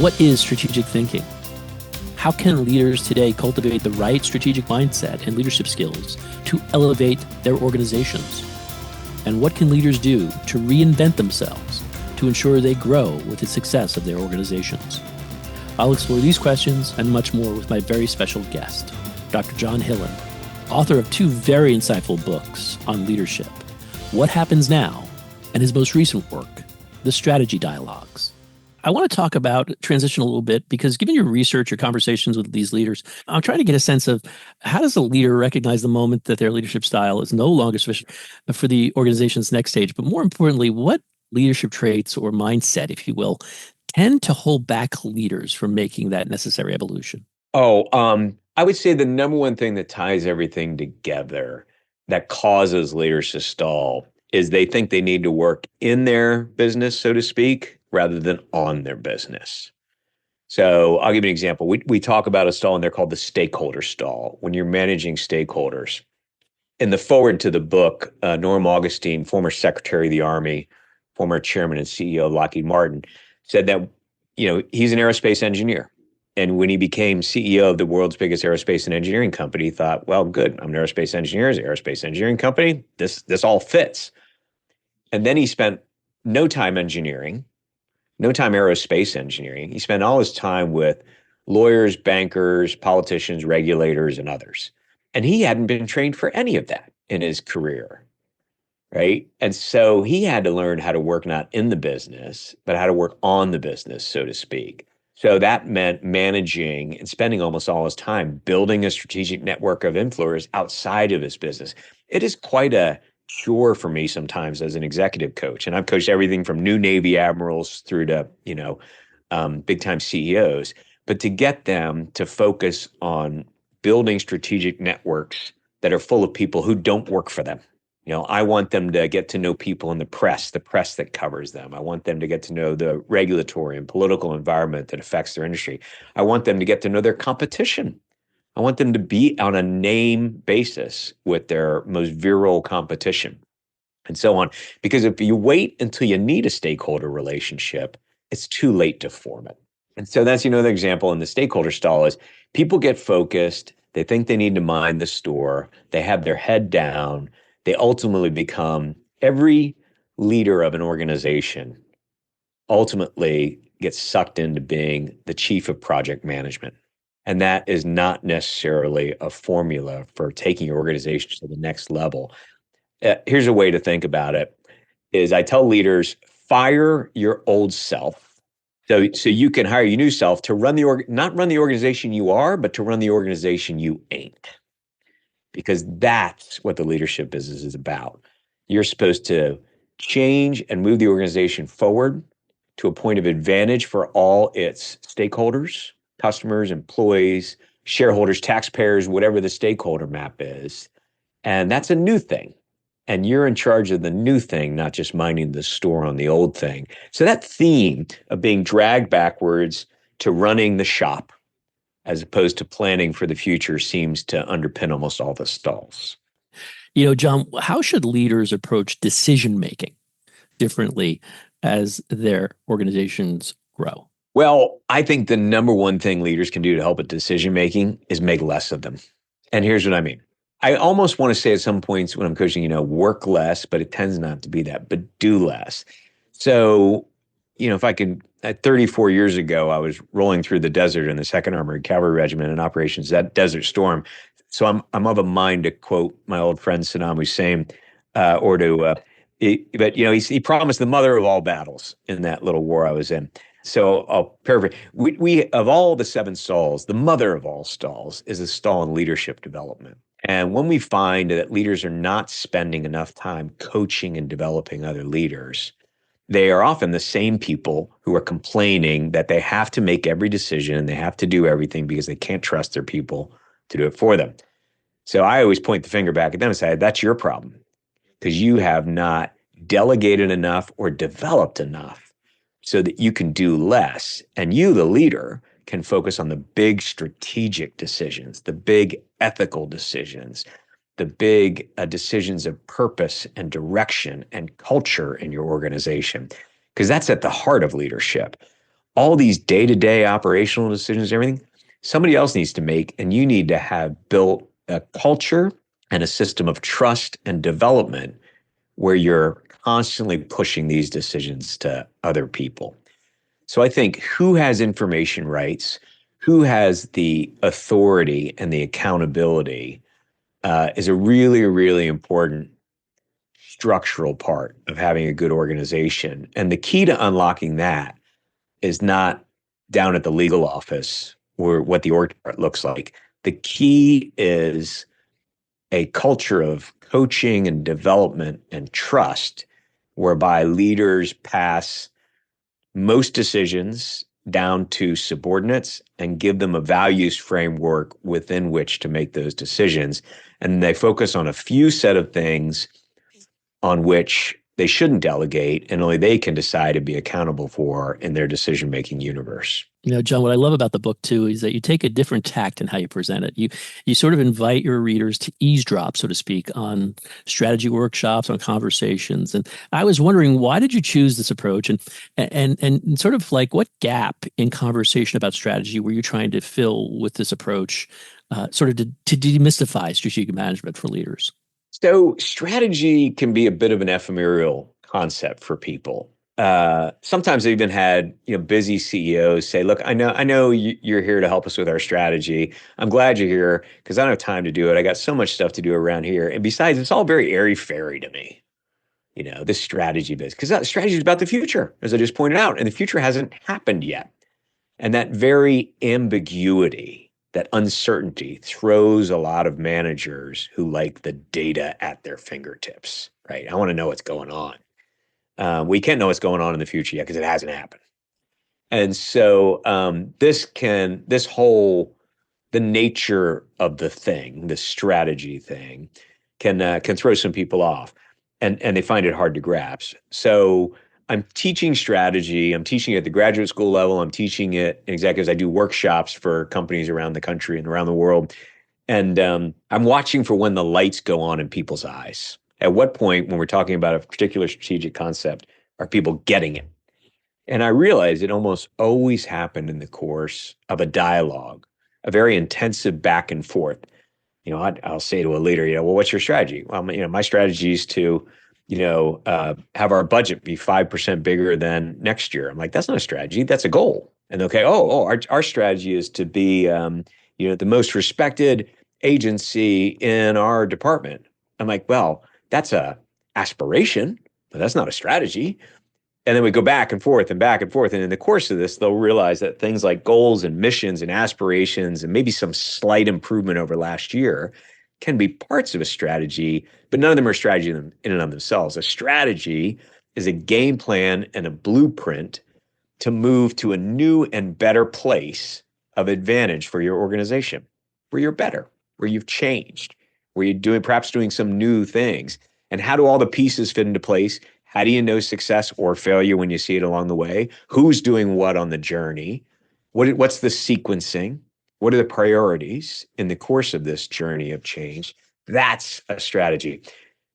What is strategic thinking? How can leaders today cultivate the right strategic mindset and leadership skills to elevate their organizations? And what can leaders do to reinvent themselves to ensure they grow with the success of their organizations? I'll explore these questions and much more with my very special guest, Dr. John Hillen, author of two very insightful books on leadership, What Happens Now, and his most recent work, The Strategy Dialogues. I want to talk about transition a little bit because given your research, your conversations with these leaders, I'm trying to get a sense of how does a leader recognize the moment that their leadership style is no longer sufficient for the organization's next stage, but more importantly, what leadership traits or mindset, if you will, tend to hold back leaders from making that necessary evolution? I would say the number one thing that ties everything together that causes leaders to stall is they think they need to work in their business, so to speak, rather than on their business. So I'll give you an example. We talk about a stall, and they're called the stakeholder stall. When you're managing stakeholders, in the forward to the book, Norm Augustine, former Secretary of the Army, former Chairman and CEO of Lockheed Martin, said that he's an aerospace engineer. And when he became CEO of the world's biggest aerospace and engineering company, he thought, well, good, I'm an aerospace engineer, it's an aerospace engineering company. This all fits. And then he spent no time engineering, no time aerospace engineering. He spent all his time with lawyers, bankers, politicians, regulators, and others. And he hadn't been trained for any of that in his career, right? And so he had to learn how to work not in the business, but how to work on the business, so to speak. So that meant managing and spending almost all his time building a strategic network of influencers outside of his business. It is quite a chore for me sometimes as an executive coach. And I've coached everything from new Navy admirals through to, big time CEOs. But to get them to focus on building strategic networks that are full of people who don't work for them. I want them to get to know people in the press that covers them. I want them to get to know the regulatory and political environment that affects their industry. I want them to get to know their competition. I want them to be on a name basis with their most virile competition and so on. Because if you wait until you need a stakeholder relationship, it's too late to form it. And so that's another example in the stakeholder stall is people get focused. They think they need to mind the store. They have their head down. They ultimately become, every leader of an organization ultimately gets sucked into being the chief of project management. And that is not necessarily a formula for taking your organization to the next level. Here's a way to think about it, is I tell leaders, fire your old self. So you can hire your new self to run not run the organization you are, but to run the organization you ain't. Because that's what the leadership business is about. You're supposed to change and move the organization forward to a point of advantage for all its stakeholders, customers, employees, shareholders, taxpayers, whatever the stakeholder map is. And that's a new thing. And you're in charge of the new thing, not just minding the store on the old thing. So that theme of being dragged backwards to running the shop as opposed to planning for the future seems to underpin almost all the stalls. John, how should leaders approach decision making differently as their organizations grow? Well, I think the number one thing leaders can do to help with decision making is make less of them. And here's what I mean. I almost want to say at some points when I'm coaching, work less, but it tends not to be that, but do less. So, if I could, 34 years ago, I was rolling through the desert in the 2nd Armored Cavalry Regiment in operations, that Desert Storm. So I'm of a mind to quote my old friend Saddam Hussein, he promised the mother of all battles in that little war I was in. So I'll paraphrase. We of all the 7 stalls, the mother of all stalls is a stall in leadership development. And when we find that leaders are not spending enough time coaching and developing other leaders, they are often the same people who are complaining that they have to make every decision and they have to do everything because they can't trust their people to do it for them. So I always point the finger back at them and say, that's your problem because you have not delegated enough or developed enough so that you can do less. And you, the leader, can focus on the big strategic decisions, the big ethical decisions, the big decisions of purpose and direction and culture in your organization, because that's at the heart of leadership. all these day-to-day operational decisions, everything, somebody else needs to make, and you need to have built a culture and a system of trust and development where you're constantly pushing these decisions to other people. So I think who has information rights, who has the authority and the accountability is a really, really important structural part of having a good organization. And the key to unlocking that is not down at the legal office or what the org chart looks like. The key is a culture of coaching and development and trust, whereby leaders pass most decisions down to subordinates and give them a values framework within which to make those decisions. And they focus on a few set of things on which they shouldn't delegate and only they can decide to be accountable for in their decision-making universe. John, what I love about the book too is that you take a different tact in how you present it. You sort of invite your readers to eavesdrop, so to speak, on strategy workshops, on conversations. And I was wondering, why did you choose this approach? And sort of like, what gap in conversation about strategy were you trying to fill with this approach, sort of to demystify strategic management for leaders? So strategy can be a bit of an ephemeral concept for people. Sometimes I've even had busy CEOs say, "Look, I know you're here to help us with our strategy. I'm glad you're here because I don't have time to do it. I got so much stuff to do around here. And besides, it's all very airy fairy to me. This strategy business, because strategy is about the future, as I just pointed out, and the future hasn't happened yet. And that very ambiguity, that uncertainty throws a lot of managers who like the data at their fingertips, right? I want to know what's going on. We can't know what's going on in the future yet because it hasn't happened. And so the nature of the thing, the strategy thing, can throw some people off, and they find it hard to grasp. So I'm teaching strategy. I'm teaching it at the graduate school level. I'm teaching it in executives. I do workshops for companies around the country and around the world. And I'm watching for when the lights go on in people's eyes. At what point, when we're talking about a particular strategic concept, are people getting it? And I realize it almost always happened in the course of a dialogue, a very intensive back and forth. I'll say to a leader, well, what's your strategy? Well, my strategy is to have our budget be 5% bigger than next year. I'm like, that's not a strategy, that's a goal. And okay, our strategy is to be, the most respected agency in our department. I'm like, well, that's a aspiration, but that's not a strategy. And then we go back and forth and back and forth. And in the course of this, they'll realize that things like goals and missions and aspirations and maybe some slight improvement over last year can be parts of a strategy, but none of them are strategy in and of themselves. A strategy is a game plan and a blueprint to move to a new and better place of advantage for your organization, where you're better, where you've changed, where you're perhaps doing some new things. And how do all the pieces fit into place? How do you know success or failure when you see it along the way? Who's doing what on the journey? What's the sequencing? What are the priorities in the course of this journey of change? That's a strategy.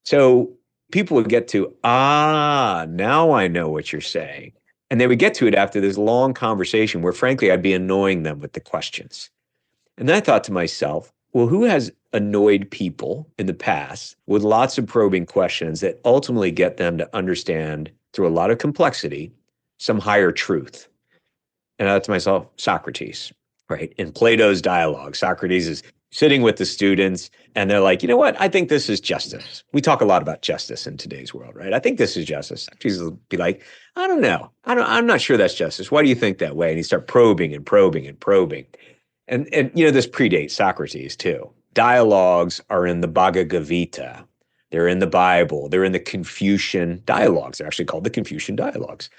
So people would get to, now I know what you're saying. And they would get to it after this long conversation where, frankly, I'd be annoying them with the questions. And then I thought to myself, well, who has annoyed people in the past with lots of probing questions that ultimately get them to understand, through a lot of complexity, some higher truth? And I thought to myself, Socrates, right? In Plato's dialogue, Socrates is sitting with the students and they're like, you know what? I think this is justice. We talk a lot about justice in today's world, right? I think this is justice. Socrates will be like, I don't know. I'm not sure that's justice. Why do you think that way? And he start probing and probing and probing. And this predates Socrates too. Dialogues are in the Bhagavad Gita. They're in the Bible. They're in the Confucian dialogues. They're actually called the Confucian dialogues,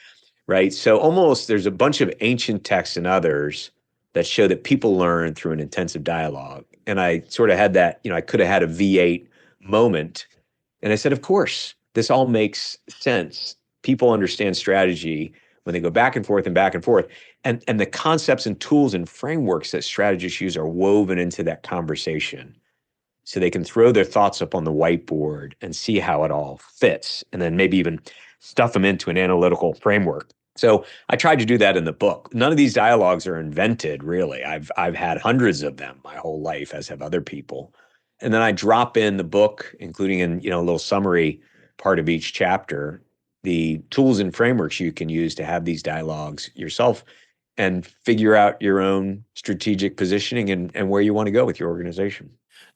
right? So almost there's a bunch of ancient texts and others that show that people learn through an intensive dialogue. And I sort of had that, I could have had a V8 moment. And I said, of course, this all makes sense. People understand strategy when they go back and forth and back and forth. And the concepts and tools and frameworks that strategists use are woven into that conversation. So they can throw their thoughts up on the whiteboard and see how it all fits. And then maybe even stuff them into an analytical framework So I tried to do that in the book. None of these dialogues are invented, really. I've had hundreds of them my whole life, as have other people. And then I drop in the book, including in, a little summary part of each chapter, the tools and frameworks you can use to have these dialogues yourself and figure out your own strategic positioning and where you want to go with your organization.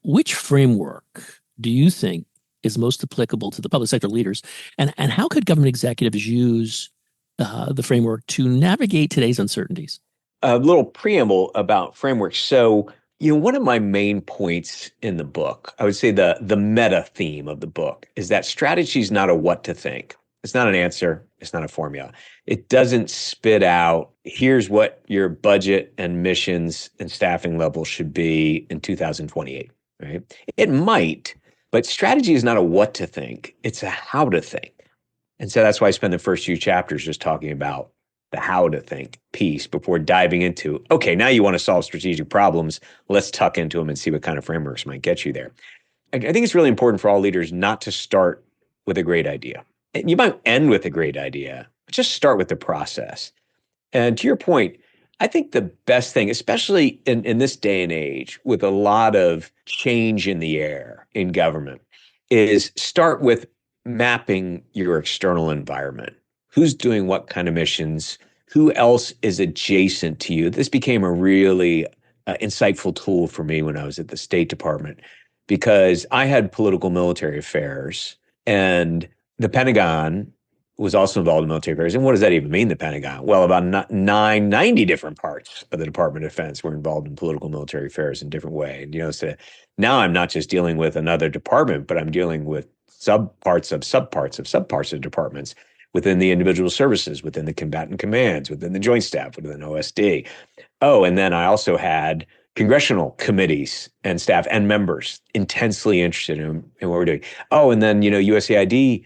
Which framework do you think is most applicable to the public sector leaders? And how could government executives use the framework to navigate today's uncertainties? A little preamble about frameworks. So, one of my main points in the book, I would say the meta theme of the book is that strategy is not a what to think. It's not an answer. It's not a formula. It doesn't spit out, here's what your budget and missions and staffing levels should be in 2028, right? It might, but strategy is not a what to think. It's a how to think. And so that's why I spend the first few chapters just talking about the how to think piece before diving into, okay, now you want to solve strategic problems. Let's tuck into them and see what kind of frameworks might get you there. I think it's really important for all leaders not to start with a great idea. You might end with a great idea, but just start with the process. And to your point, I think the best thing, especially in this day and age, with a lot of change in the air in government, is start with mapping your external environment. Who's doing what kind of missions? Who else is adjacent to you? This became a really insightful tool for me when I was at the State Department, because I had political military affairs, and the Pentagon was also involved in military affairs. And what does that even mean, the Pentagon? Well, about 90 different parts of the Department of Defense were involved in political military affairs in different ways. And, so now I'm not just dealing with another department, but I'm dealing with subparts of departments within the individual services, within the combatant commands, within the joint staff, within OSD. Oh, and then I also had congressional committees and staff and members intensely interested in what we're doing. Oh, and then, USAID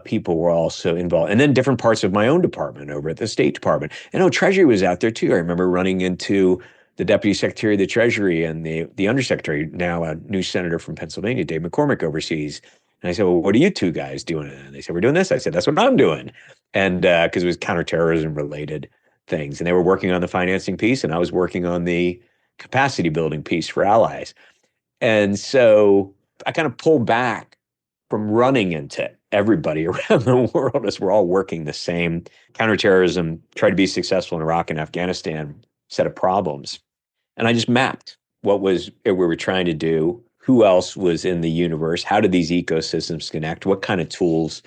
people were also involved. And then different parts of my own department over at the State Department. And Treasury was out there too. I remember running into the Deputy Secretary of the Treasury and the Undersecretary, now a new senator from Pennsylvania, Dave McCormick, overseas. And I said, well, what are you two guys doing? And they said, we're doing this. I said, that's what I'm doing. And because it was counterterrorism related things. And they were working on the financing piece, and I was working on the capacity building piece for allies. And so I kind of pulled back from running into everybody around the world as we're all working the same counterterrorism, try to be successful in Iraq and Afghanistan set of problems. And I just mapped what we were trying to do, who else was in the universe, how did these ecosystems connect, what kind of tools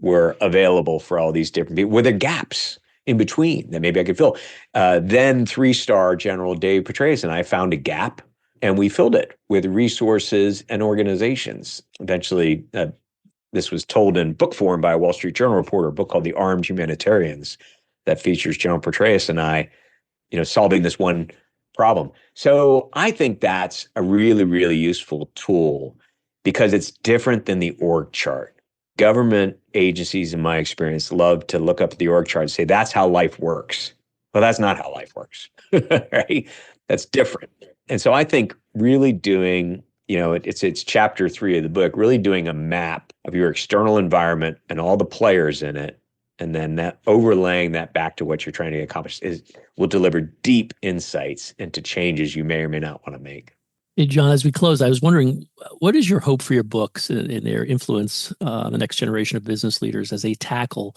were available for all these different people, were there gaps in between that maybe I could fill? Then 3-star General Dave Petraeus and I found a gap, and we filled it with resources and organizations. Eventually, this was told in book form by a Wall Street Journal reporter, a book called The Armed Humanitarians, that features General Petraeus and I, solving this one problem. So I think that's a really, really useful tool because it's different than the org chart. Government agencies, in my experience, love to look up at the org chart and say, that's how life works. Well, that's not how life works, right? That's different. And so I think really doing, it's chapter 3 of the book, really doing a map of your external environment and all the players in it, and then that overlaying that back to what you're trying to accomplish will deliver deep insights into changes you may or may not want to make. Hey, John, as we close, I was wondering, what is your hope for your books and their influence on the next generation of business leaders as they tackle,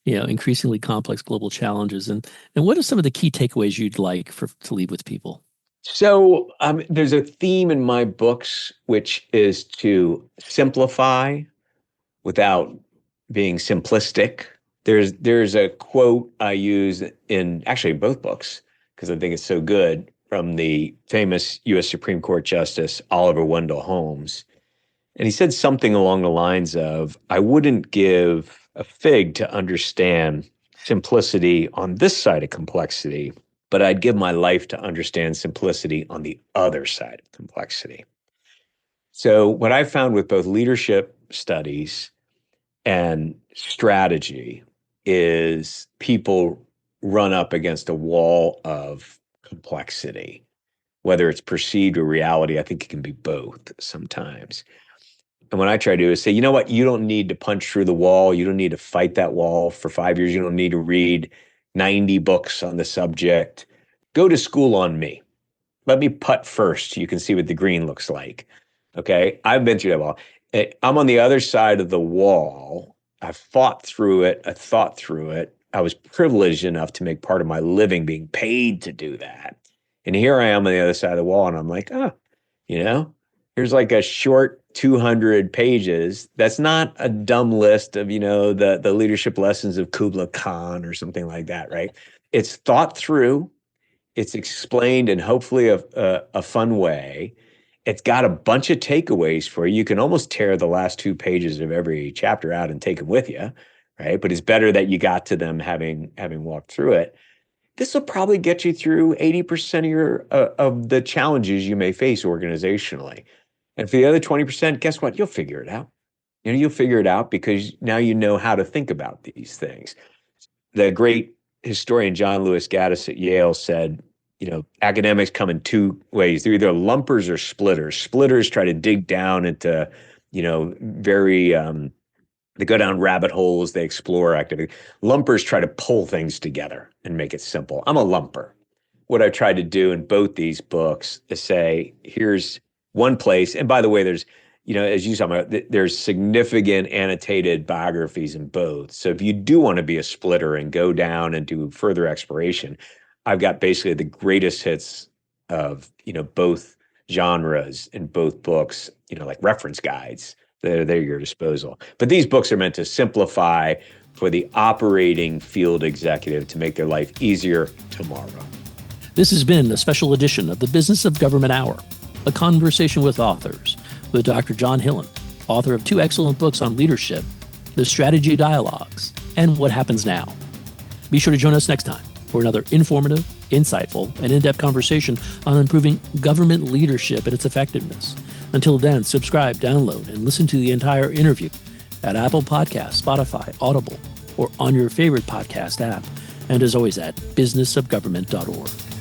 increasingly complex global challenges? And what are some of the key takeaways you'd like to leave with people? So there's a theme in my books, which is to simplify without being simplistic. There's a quote I use in actually both books because I think it's so good, from the famous U.S. Supreme Court Justice Oliver Wendell Holmes. And he said something along the lines of, I wouldn't give a fig to understand simplicity on this side of complexity, but I'd give my life to understand simplicity on the other side of complexity. So what I've found with both leadership studies and strategy is people run up against a wall of complexity, whether it's perceived or reality. I think it can be both sometimes. And what I try to do is say, you know what, you don't need to punch through the wall. You don't need to fight that wall for 5 years. You don't need to read 90 books on the subject. Go to school on me. Let me putt first. So you can see what the green looks like. Okay. I've been through that wall. I'm on the other side of the wall. I've fought through it. I thought through it. I was privileged enough to make part of my living being paid to do that. And here I am on the other side of the wall, and I'm like, here's like a short 200 pages. That's not a dumb list of, the leadership lessons of Kubla Khan or something like that, right? It's thought through. It's explained in hopefully a fun way. It's got a bunch of takeaways for you. You can almost tear the last 2 pages of every chapter out and take them with you, right? But it's better that you got to them having walked through it. This will probably get you through 80% of the challenges you may face organizationally. And for the other 20%, guess what? You'll figure it out. You'll figure it out because now you know how to think about these things. The great historian John Lewis Gaddis at Yale said, academics come in 2 ways. They're either lumpers or splitters. Splitters try to dig down into, they go down rabbit holes, they explore activity. Lumpers try to pull things together and make it simple. I'm a lumper. What I've tried to do in both these books is say, here's one place. And by the way, there's, as you talk about, there's significant annotated biographies in both. So if you do want to be a splitter and go down and do further exploration, I've got basically the greatest hits of, both genres in both books, like reference guides. They're at your disposal. But these books are meant to simplify for the operating field executive to make their life easier tomorrow. This has been a special edition of the Business of Government Hour, a conversation with authors, with Dr. John Hillen, author of 2 excellent books on leadership, The Strategy Dialogues, and What Happens Now. Be sure to join us next time for another informative, insightful, and in-depth conversation on improving government leadership and its effectiveness. Until then, subscribe, download, and listen to the entire interview at Apple Podcasts, Spotify, Audible, or on your favorite podcast app. And as always, at businessofgovernment.org.